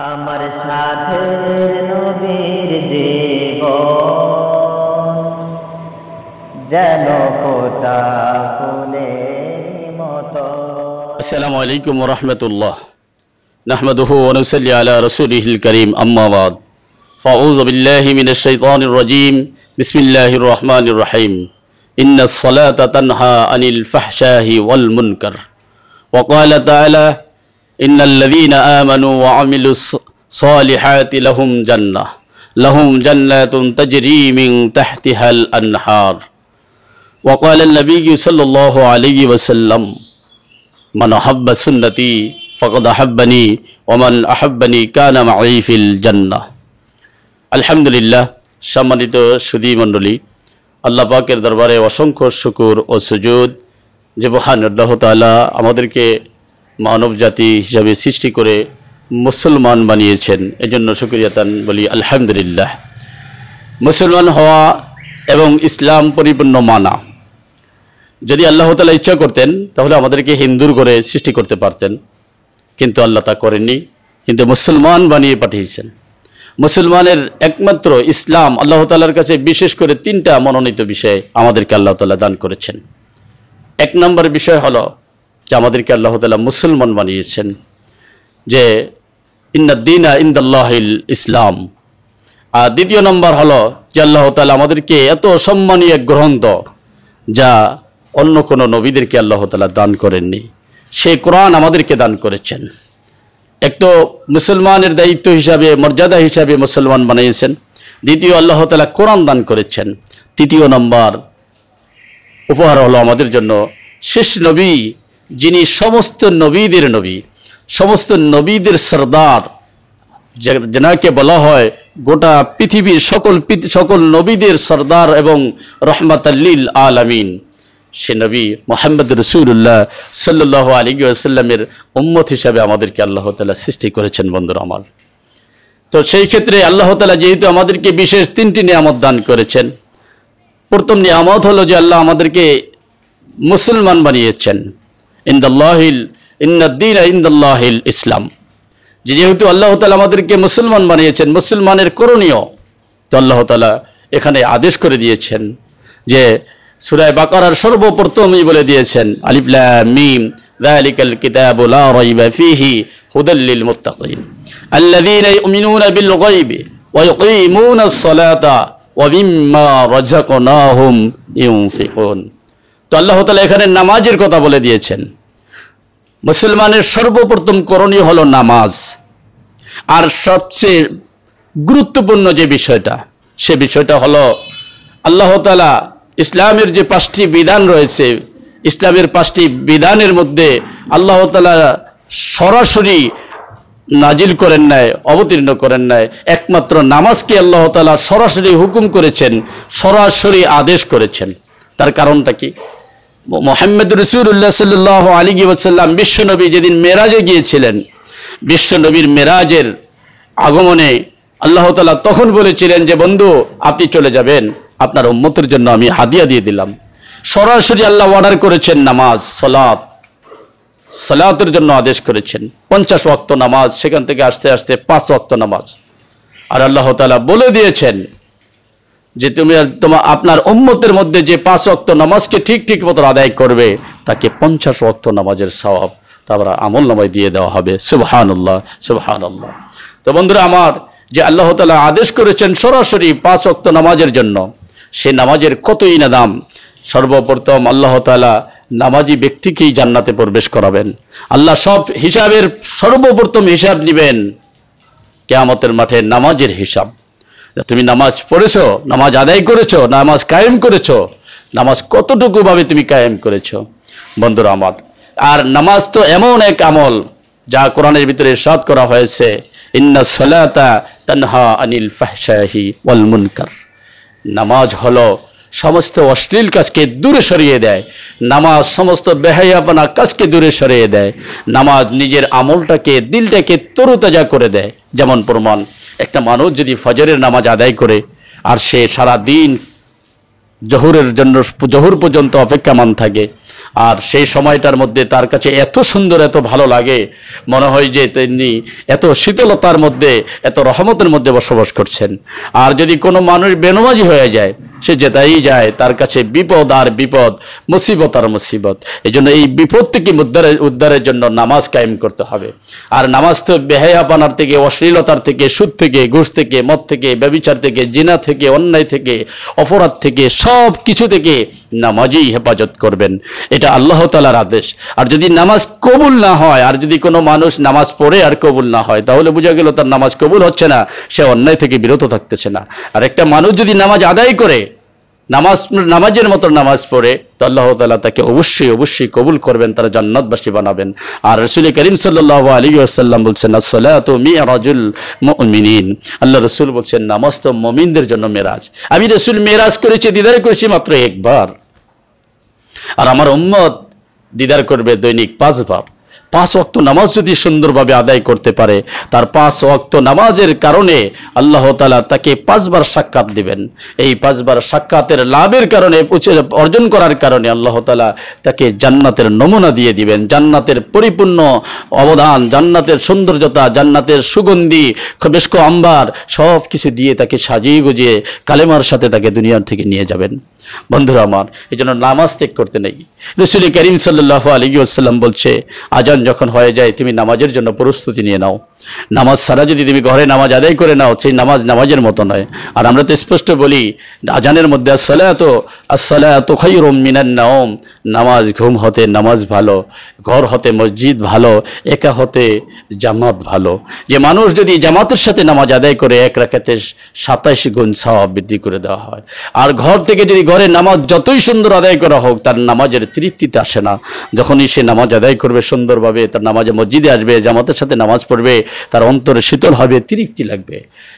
আমার সাথে নবীর জীবন যেন ফোঁটা ফুলের মতো। আসসালামু আলাইকুম ওয়া রাহমাতুল্লাহ। নাহমাদুহু ওয়া নুসাল্লি আলা রাসূলিহিল কারীম, আম্মা বাদ। ফাউযু বিল্লাহি মিনাশ শাইতানির রাজীম। বিসমিল্লাহির রহমানির রহিম। ইন্নাস সালাতা তানহা আনিল ফাহশাহি ওয়াল মুনকার। ওয়া ক্বালা তাআলা ইন্নাল লাযীনা আমানু ওয়া আমিলুস সালিহাতি লাহুম জান্নাতুন তাজরি মিন তাহতিহাল আনহার। ওয়া ক্বালা আন-নাবিয়্যু সাল্লাল্লাহু আলাইহি ওয়াসাল্লাম মান আহাব্বা সুন্নতি ফাকাদ আহাব্বানি ওয়া মান আহাব্বানি কানা মাই ফিল জান্নাহ। আলহামদুলিল্লাহ, সম্মানিত সুধী মণ্ডলী, আল্লাহ পাকের দরবারে অসংখ্য শুকর ও সুজুদ যে মহান আল্লাহ তাআলা আমাদেরকে মানব জাতি হিসাবে সৃষ্টি করে মুসলমান বানিয়েছেন, এজন্য শুকরিয়াতান বলি আলহামদুলিল্লাহ। মুসলমান হওয়া এবং ইসলাম পরিপূর্ণ মানা, যদি আল্লাহ তাআলা ইচ্ছা করতেন তাহলে আমাদেরকে হিন্দুর করে সৃষ্টি করতে পারতেন, কিন্তু আল্লাহ তা করেননি, কিন্তু মুসলমান বানিয়ে পাঠিয়েছেন। মুসলমানের একমাত্র ইসলাম আল্লাহ তাআলার কাছে বিশেষ করে তিনটা মনোনীত বিষয় আমাদেরকে আল্লাহ তাআলা দান করেছেন। এক নম্বর বিষয় হলো যে আমাদেরকে আল্লাহ তাআলা মুসলমান বানিয়েছেন, যে ইন্নাদ-দীনা ইনদাল্লাহিল ইসলাম। আর দ্বিতীয় নম্বর হলো যে আল্লাহ তাআলা আমাদেরকে এত সম্মানীয় এক গ্রন্থ যা অন্য কোনো নবীদেরকে আল্লাহ তাআলা দান করেননি, সেই কোরআন আমাদেরকে দান করেছেন। এক তো মুসলমানের দায়িত্ব হিসাবে, মর্যাদা হিসাবে মুসলমান বানিয়েছেন। দ্বিতীয়, আল্লাহ তাআলা কোরআন দান করেছেন। তৃতীয় নম্বর উপহার হলো আমাদের জন্য শেষ নবী, যিনি সমস্ত নবীদের নবী, সমস্ত নবীদের সরদার, যেনাকে বলা হয় গোটা পৃথিবীর সকল নবীদের সরদার এবং রহমাতাল লিল আলামিন, সে নবী মুহাম্মদ রাসূলুল্লাহ সাল্লাল্লাহু আলাইহি ওয়াসাল্লামের উম্মত হিসাবে আমাদেরকে আল্লাহ তাআলা সৃষ্টি করেছেন। বন্ধুরা আমার, তো সেই ক্ষেত্রে আল্লাহ তাআলা যেহেতু আমাদেরকে বিশেষ তিনটি নিয়ামত দান করেছেন, প্রথম নিয়ামত হলো যে আল্লাহ আমাদেরকে মুসলমান বানিয়েছেন। ইন্নাদ-দীনা ইনদাল্লাহিল ইসলাম, যেহেতু আল্লাহ তাআলা আমাদেরকে মুসলমান বানিয়েছেন, মুসলমানের করণীয় তো আল্লাহ তাআলা এখানে আদেশ করে দিয়েছেন, যে সূরা বাকারার সর্বপ্রথমই বলে দিয়েছেন আলিফ লাম মিম যালিকাল কিতাবু লা রাইবা ফীহি হুদাল লিল মুত্তাকিন আল্লাযীনা ইউমিনুনা বিল গায়বি ওয়া ইউকিমুনাস সালাতা ওয়া মিম্মা রাযাকনাহুম ইউনফিকুন। তো আল্লাহ তাআলা এখানে নামাজের কথা বলে দিয়েছেন। মুসলমানের সর্বপ্রথম করণীয় হলো নামাজ। আর সবচেয়ে গুরুত্বপূর্ণ যে বিষয়টা, সে বিষয়টা হলো আল্লাহ তাআলা ইসলামের যে 5টি বিধান রয়েছে, ইসলামের 5টি বিধানের মধ্যে আল্লাহ তাআলা সরাসরি নাজিল করেন নাই, অবতীর্ণ করেন নাই। একমাত্র নামাজকে আল্লাহ তাআলা সরাসরি হুকুম করেছেন, সরাসরি আদেশ করেছেন। তার কারণটা কি? মুহাম্মদ রাসূলুল্লাহ সাল্লাল্লাহু আলাইহি ওয়াসাল্লাম বিশ্বনবী যেদিন মেরাজে গিয়েছিলেন, বিশ্বনবীর মেরাজের আগমনে আল্লাহ তাআলা তখন বলেছিলেন যে বন্ধু, আপনি চলে যাবেন, আপনার উম্মতের জন্য আমি হাদিয়া দিয়ে দিলাম। সরাসরি আল্লাহ অর্ডার করেছেন নামাজ, সালাতের জন্য আদেশ করেছেন। 50 ওয়াক্ত নামাজ, সেখান থেকে আস্তে আস্তে 5 ওয়াক্ত নামাজ। আর আল্লাহ তাআলা বলে দিয়েছেন যে তুমি আপনার উম্মতের মধ্যে যে 5 ওয়াক্ত নামাজকে ঠিক মতো আদায় করবে, তাকে 50 ওয়াক্ত নামাজের সওয়াব তারপর আমল নামায় দিয়ে দেওয়া হবে। সুবহানাল্লাহ, সুবহানাল্লাহ। তো বন্ধুরা আমার, যে আল্লাহ তাআলা আদেশ করেছেন সরাসরি 5 ওয়াক্ত নামাজের জন্য, সে নামাজের কতই না দাম। সর্বপ্রথম আল্লাহ তাআলা নামাজি ব্যক্তিকেই জান্নাতে প্রবেশ করাবেন। আল্লাহ সব হিসাবের সর্বপ্রথম হিসাব নেবেন কিয়ামতের মাঠে, নামাজের হিসাব। তুমি নামাজ পড়েছো, নামাজ আদায় করেছো, নামাজ কায়েম করেছো, নামাজ কতটুকু ভাবে তুমি কায়েম করেছো। বন্ধুরা আমার, আর নামাজ তো এমন এক আমল যা কোরআনের ভিতরে ইরশাদ করা হয়েছে, ইন্নাস সালাতা তানহা আনিল ফাহশাহি ওয়াল মুনকার। নামাজ হলো সমস্ত অশ্লীল কাজকে দূরে সরিয়ে দেয়। নামাজ সমস্ত বেহায়াপনা কাজকে দূরে সরিয়ে দেয়। নামাজ নিজের আমলটাকে, দিলটাকে তরুতাজা করে দেয়। যেমন প্রমাণ, একটা মানুষ যদি ফজরের নামাজ আদায় করে আর সে সারা দিন জহুরের জন্য জহুর পর্যন্ত অপেক্ষামান থাকে। আর সেই সময়টার মধ্যে তার কাছে এত সুন্দর, এত ভালো লাগে, মনে হয় যে তিনি এত শীতলতার মধ্যে, এত রহমতের মধ্যে বসবাস করছেন। আর যদি কোনো মানুষ বেনমাজি হয়ে যায়, সে যেটাই যায় তার কাছে বিপদ আর বিপদ, মুসিবত আর মুসিবত। এই জন্য এই বিপদ থেকে উদ্ধারের জন্য নামাজ কায়েম করতে হবে। আর নামাজ তো বেহায়াপনার থেকে, অশ্লীলতার থেকে, সুদ থেকে, ঘুষ থেকে, মদ থেকে, ব্যভিচার থেকে, জিনা থেকে, অন্যায় থেকে, অপরাধ থেকে, সব কিছু থেকে নামাজই হেফাজত করবেন। এটা আল্লাহ তাআলার আদেশ। আর যদি নামাজ কবুল না হয়, আর যদি কোনো মানুষ নামাজ পড়ে আর কবুল না হয়, তাহলে বোঝা গেল তার নামাজ কবুল হচ্ছে না, সে অন্যায় থেকে বিরত থাকতেছে না। আর একটা মানুষ যদি নামাজ আদায় করে, নামাজের মতো নামাজ পড়ে, তো আল্লাহ তাআলা তাকে অবশ্যই অবশ্যই কবুল করবেন, তারা জান্নাতবাসী বানাবেন। আর রাসূল করিম সাল্লাল্লাহু আলাইহি ওয়াসাল্লাম বলছেন, আস-সালাতু মিরাজুল মুমিনিন। আল্লাহ রাসূল বলছেন, নামাজ তো মুমিনদের জন্য মেরাজ। আমি রাসূল মেরাজ করেছি, দিদার করেছি মাত্র একবার, আর আমার উম্মত দিদার করবে দৈনিক 5 বার। 5 ওয়াক্ত নামাজ যদি সুন্দরভাবে আদায় করতে পারে, তার 5 ওয়াক্ত নামাজের কারণে আল্লাহ তাআলা তাকে 5 বার সাক্ষাৎ দিবেন। এই 5 বার সাক্ষাতের লাভের কারণে, অর্জন করার কারণে আল্লাহ তাআলা তাকে জান্নাতের নমুনা দিয়ে দিবেন, জান্নাতের পরিপূর্ণ অবদান, জান্নাতের সৌন্দর্যতা, জান্নাতের সুগন্ধি, বেশক আম্বার সব কিছু দিয়ে তাকে সাজিয়ে গুজিয়ে কালেমার সাথে তাকে দুনিয়ার থেকে নিয়ে যাবেন। বন্ধুরা আমার, এই জন্য নামাজ ত্যাগ করতে নেই। রাসূল করিম সাল্লাল্লাহু আলাইহি ওয়াসাল্লাম বলছে, আজান যখন হয়ে যায় তুমি নামাজের জন্য প্রস্তুতি নিয়ে নাও। নামাজ ছাড়া যদি তুমি ঘরে নামাজ আদায় করে নাও, সেই নামাজ নামাজের মতো নয়। আর আমরা তো স্পষ্ট বলি আজানের মধ্যে, আস-সালাতু খায়রুম মিনান নাওম, নামাজ ঘুম হতে নামাজ ভালো, ঘর হতে মসজিদ ভালো, একা হতে জামাত ভালো। যে মানুষ যদি জামাতের সাথে নামাজ আদায় করে, 1 রাকাতে 27 গুণ সওয়াব বৃদ্ধি করে দেওয়া হয়। আর ঘর থেকে যদি ঘরে নামাজ যতই সুন্দর আদায় করা হোক, তার নামাজের তৃপ্তিতে আসে না। যখনই সে নামাজ আদায় করবে সুন্দরভাবে, তার নামাজে মসজিদে আসবে, জামাতের সাথে নামাজ পড়বে, তার অন্তরে শীতল হবে, তৃপ্তি লাগবে।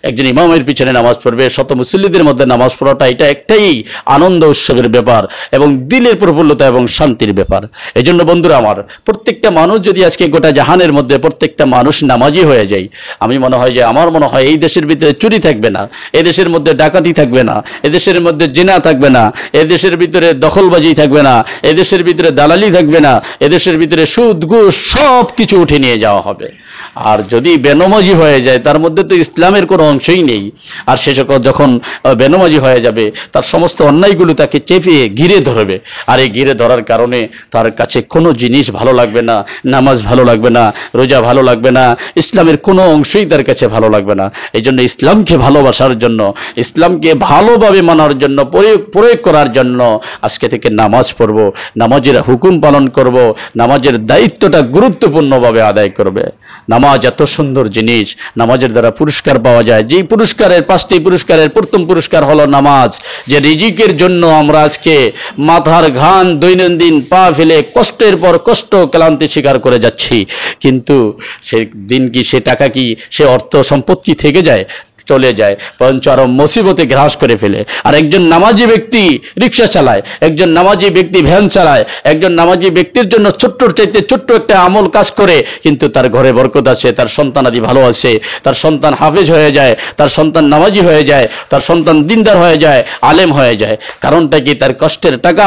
একজন ইমামের পিছনে নামাজ পড়বে, শত মুসল্লিদের মধ্যে নামাজ পড়াটা, এটা একটাই আনন্দ উৎসবের ব্যাপার এবং দিলের প্রফুল্লতা এবং শান্তির ব্যাপার। এই জন্য বন্ধুরা আমার, প্রত্যেকটা মানুষ যদি আজকে গোটা জাহানের মধ্যে প্রত্যেকটা মানুষ নামাজি হয়ে যায়, আমি মনে হয় যে, আমার মনে হয় এই দেশের ভিতরে চুরি থাকবে না, এই দেশের মধ্যে ডাকাতি থাকবে না, এই দেশের মধ্যে জিনা থাকবে না, এই দেশের ভিতরে দখলবাজি থাকবে না, এই দেশের ভিতরে দালালি থাকবে না, এই দেশের ভিতরে সুদ ঘুষ সব কিছু উঠে নিয়ে যাওয়া হবে। আর যদি বেনমাজি হয়ে যায়, তার মধ্যে তো ইসলামের কোনো অংশই নেই। আর সে যখন বেনমাজি হয়ে যাবে, তার সমস্ত অন্যায়গুলো তাকে চেপে ঘিরে ধরবে। আর এই ঘিরে ধরার কারণে তার কাছে কোনো জিনিস ভালো লাগবে না, নামাজ ভালো লাগবে না, রোজা ভালো লাগবে না, ইসলামের কোনো অংশই তার কাছে ভালো লাগবে না। এই জন্য ইসলামকে ভালোবাসার জন্য, ইসলামকে ভালোভাবে মানার জন্য, প্রয়োগ করার জন্য আজকে থেকে নামাজ পড়ব, নামাজের হুকুম পালন করব, নামাজের দায়িত্বটা গুরুত্বপূর্ণভাবে আদায় করবে। নামাজ এত সুন্দর জিনিস, নামাজের দ্বারা পুরস্কার পাওয়া যায়। যেই পুরস্কারের 5টি পুরস্কারের প্রথম পুরস্কার হলো নামাজ। যে রিজিকের জন্য আমরা আজকে মাথার ঘাম দৈনন্দিন পা ফেলে কষ্টের পর কষ্ট, ক্লান্তি স্বীকার করে যাচ্ছি, কিন্তু সে দিন কি, সে টাকা কি, সে অর্থ সম্পত্তি থেকে যায়? চলে যায়, বরঞ্চ আরো মুসিবতে গ্রাস করে ফেলে। আর একজন নামাজি ব্যক্তি রিক্সা চালায়, একজন নামাজি ব্যক্তি ভ্যান চালায়, একজন নামাজি ব্যক্তির জন্য ছোট্টর চাইতে ছোট্ট একটা আমল কাজ করে, কিন্তু তার ঘরে বরকত আছে, তার সন্তানাদি ভালো আছে, তার সন্তান হাফেজ হয়ে যায়, তার সন্তান নামাজি হয়ে যায়, তার সন্তান দিনদার হয়ে যায়, আলেম হয়ে যায়। কারণটা কি? তার কষ্টের টাকা,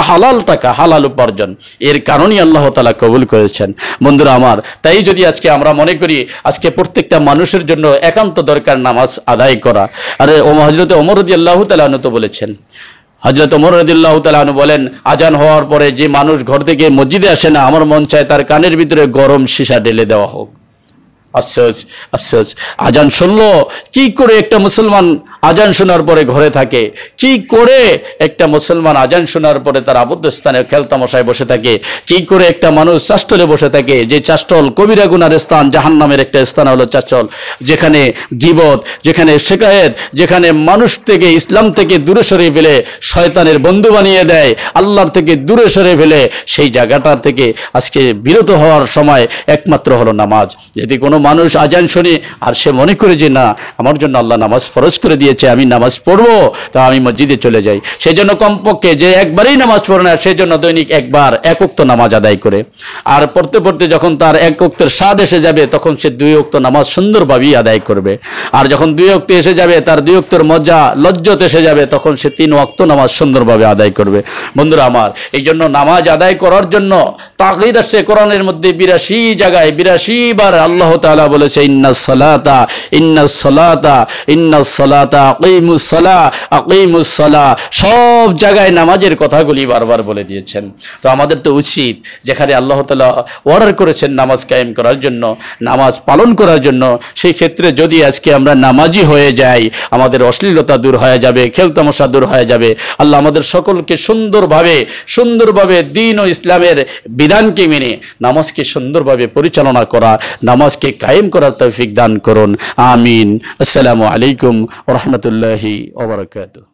হালাল উপার্জন। এর কারণেই আল্লাহ তাআলা কবুল করেছেন। বন্ধুরা আমার, তাই যদি আজকে আমরা মনে করি আজকে প্রত্যেকটা মানুষের জন্য একান্ত দরকার নামাজ আদায় করা। আরে হযরত ওমর রাদিয়াল্লাহু তাআলা আনহু তো বলেছেন, হযরত ওমর রাদিয়াল্লাহু তাআলা আনহু বলেন, আজান হওয়ার পরে যে মানুষ ঘর থেকে মসজিদে আসে না, আমার মন চায় তার কানের ভিতরে গরম সীসা ঢেলে দেওয়া হোক। আফসোস, আফসোস, আজান শুনলো কি করে একটা মুসলমান আজান শোনার পরে ঘরে থাকে? কি করে একটা মুসলমান আজান শোনার পরে তার আবদ্ধ স্থানে খেলতামশায় বসে থাকে? কি করে একটা মানুষ চাষ্টলে বসে থাকে? যে চাষ্টল কবিরা গুনার স্থান, জাহান্নামের একটা স্থান হলো চাষ্টল, যেখানে গীবত, যেখানে শিকায়েত, যেখানে মানুষ থেকে, ইসলাম থেকে দূরে সরিয়ে ফেলে শয়তানের বন্ধু বানিয়ে দেয়, আল্লাহর থেকে দূরে সরিয়ে ফেলে, সেই জায়গাটার থেকে আজকে বিরত হওয়ার সময় একমাত্র হলো নামাজ। যদি কোনো মানুষ আজান শুনে আর সে মনে করে যে না, আমার জন্য আল্লাহ নামাজ ফরজ করে দিয়েছে, আমি নামাজ পড়বো, তা আমি মসজিদে চলে যাই। সেই জন্য কমপক্ষে যে একবারেই নামাজ পড়ে না, সেই জন্য দৈনিক একবার এক ওয়াক্ত নামাজ আদায় করে। আর পড়তে পড়তে যখন তার এক ওয়াক্তের স্বাদ এসে যাবে, তখন সে 2 ওয়াক্ত নামাজ সুন্দরভাবেই আদায় করবে। আর যখন 2 ওয়াক্ত এসে যাবে, তার 2 ওয়াক্তের মজা লজ্জত এসে যাবে, তখন সে 3 ওয়াক্ত নামাজ সুন্দরভাবে আদায় করবে। বন্ধুরা আমার, এই জন্য নামাজ আদায় করার জন্য তাকিদ আসছে কোরআনের মধ্যে 82 জায়গায় 82 বার আল্লাহ তাআলা বলেছে ইন্নাস সালাতা ইন্নাস সালাতা ইন্নাস সালাতা আকিমুস সালাহ আকিমুস সালাহ। সব জায়গায় নামাজের কথাগুলি বারবার বলে দিয়েছেন। তো আমাদের তো উচিত, যেখানে আল্লাহ তাআলা অর্ডার করেছেন নামাজ কায়েম করার জন্য, নামাজ পালন করার জন্য, সেই ক্ষেত্রে যদি আজকে আমরা নামাজি হয়ে যাই, আমাদের অশ্লীলতা দূর হয়ে যাবে, খেলতামশা দূর হয়ে যাবে। আল্লাহ আমাদের সকলকে সুন্দরভাবে দ্বীন ও ইসলামের বিধানকে মেনে নামাজকে সুন্দরভাবে পরিচালনা করা, নামাজকে কায়েম করার তৌফিক দান করুন। আমিন। আসসালামু আলাইকুম ওয়া রাহমাতুল্লাহি ওয়া বারাকাতুহু।